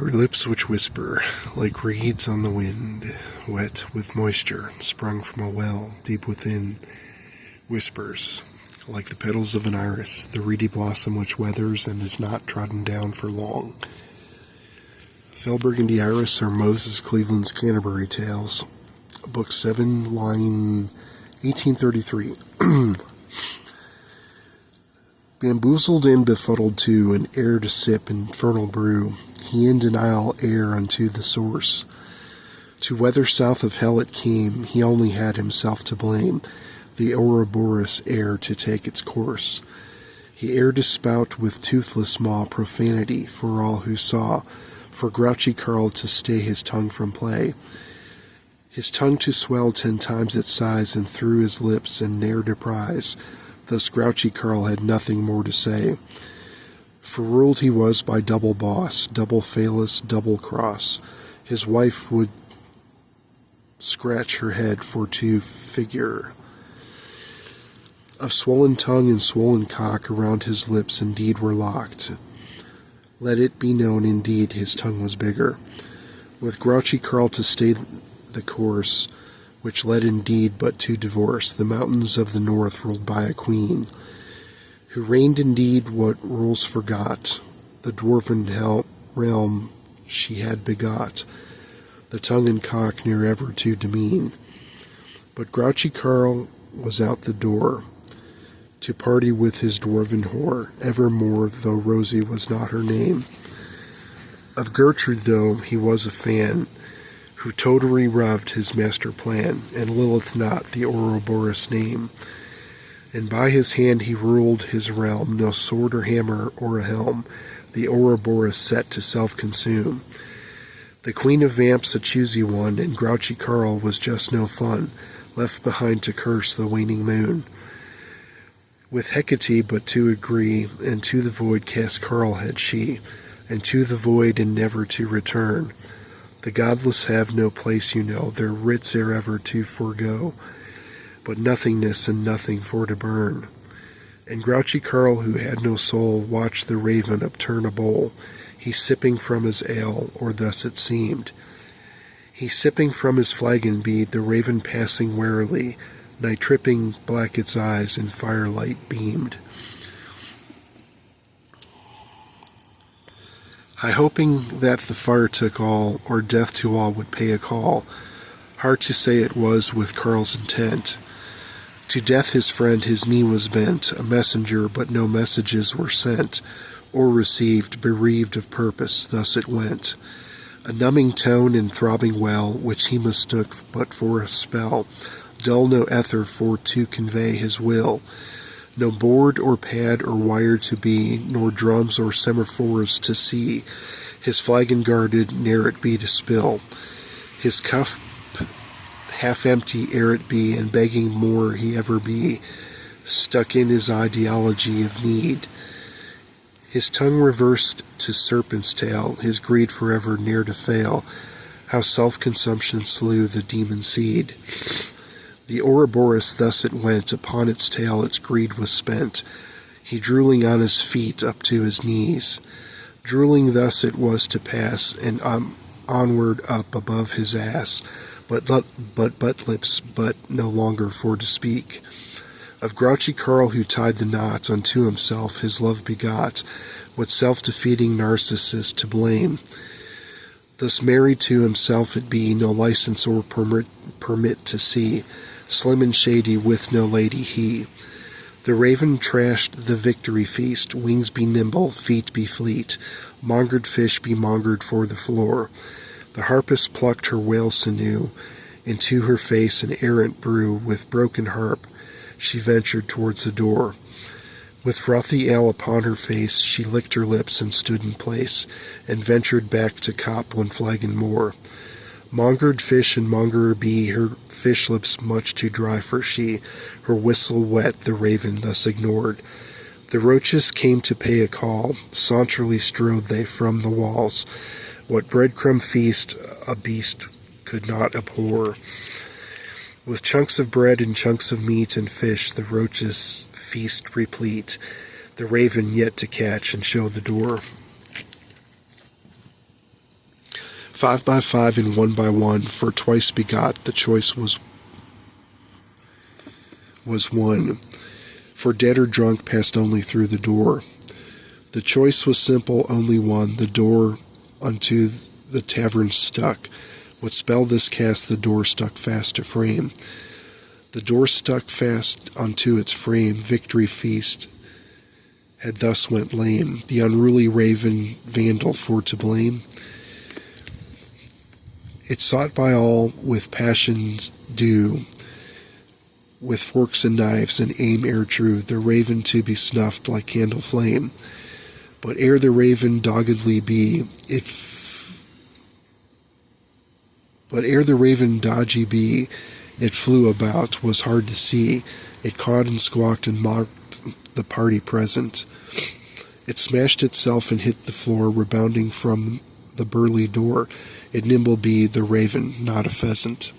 Her lips which whisper, like reeds on the wind, wet with moisture, sprung from a well deep within, whispers, like the petals of an iris, the reedy blossom which weathers and is not trodden down for long. Fell Burgundy Iris, or Moses Cleveland's Canterbury Tales, Book 7, line 1833. Bamboozled and befuddled too, and ere to sip infernal brew, he in denial ere unto the source. To whether south of hell it came, he only had himself to blame, the Ouroboros ere to take its course. He ere to spout with toothless maw profanity for all who saw, for grouchy Carl to stay his tongue from play, his tongue to swell 10 times its size, and through his lips and ne'er to prise. Thus grouchy Carl had nothing more to say, for ruled he was by double boss, double phallus, double cross. His wife would scratch her head for to figure. Of swollen tongue and swollen cock around his lips indeed were locked. Let it be known indeed his tongue was bigger. With grouchy Carl to stay the course, which led indeed but to divorce, the mountains of the north ruled by a queen, who reigned indeed what rules forgot, the dwarven realm she had begot, the tongue and cock near ever to demean. But grouchy Carl was out the door, to party with his dwarven whore, evermore, though Rosie was not her name. Of Gertrude, though, he was a fan, who totally rubbed his master plan, and Lilith not the Ouroboros name. And by his hand he ruled his realm, no sword or hammer or a helm, the Ouroboros set to self-consume. The queen of vamps a choosy one, and grouchy Carl was just no fun, left behind to curse the waning moon. With Hecate but to agree, and to the void cast Carl had she, and to the void and never to return. The godless have no place, you know, their writs ere ever to forego, but nothingness and nothing for to burn. And grouchy Carl, who had no soul, watched the raven upturn a bowl, he sipping from his ale, or thus it seemed. He sipping from his flagon bead, the raven passing warily, nigh tripping black its eyes in firelight beamed. High hoping that the fire took all, or death to all would pay a call. Hard to say it was with Carl's intent. To death his friend his knee was bent, a messenger, but no messages were sent, or received, bereaved of purpose, thus it went. A numbing tone and throbbing well, which he mistook but for a spell, dull no ether for to convey his will. No board or pad or wire to be, nor drums or semaphores to see. His flagon guarded, ne'er it be to spill. His cup half empty ere it be, and begging more he ever be, stuck in his ideology of need. His tongue reversed to serpent's tail, his greed forever near to fail. How self-consumption slew the demon seed. The Ouroboros thus it went, upon its tail its greed was spent, he drooling on his feet up to his knees. Drooling thus it was to pass, and onward up above his ass, but lips, but no longer for to speak. Of grouchy Carl who tied the knot unto himself his love begot, what self-defeating Narcissus to blame. Thus married to himself it be, no license or permit to see, slim and shady with no lady he. The raven trashed the victory feast, wings be nimble, feet be fleet, mongered fish be mongered for the floor. The harpist plucked her whale sinew, into her face an errant brew, with broken harp she ventured towards the door. With frothy ale upon her face, she licked her lips and stood in place, and ventured back to cop one flagon more. Mongered fish and mongerer be, her fish lips much too dry for she, her whistle wet the raven thus ignored. The roaches came to pay a call, saunterly strode they from the walls. What breadcrumb feast a beast could not abhor. With chunks of bread and chunks of meat and fish the roaches feast replete, the raven yet to catch and show the door. 5 by 5 and 1 by 1, for twice begot, the choice was one. For dead or drunk passed only through the door. The choice was simple, only one, the door unto the tavern stuck. What spell this cast, the door stuck fast to frame. The door stuck fast unto its frame, victory feast had thus went lame, the unruly raven vandal for to blame. It sought by all with passions due, with forks and knives and aim ere true, the raven to be snuffed like candle flame. But ere the raven doggedly be, But ere the raven dodgy be, it flew about, was hard to see. It cawed and squawked and mocked the party present. It smashed itself and hit the floor, rebounding from the burly door. It nimble be the raven, not a pheasant.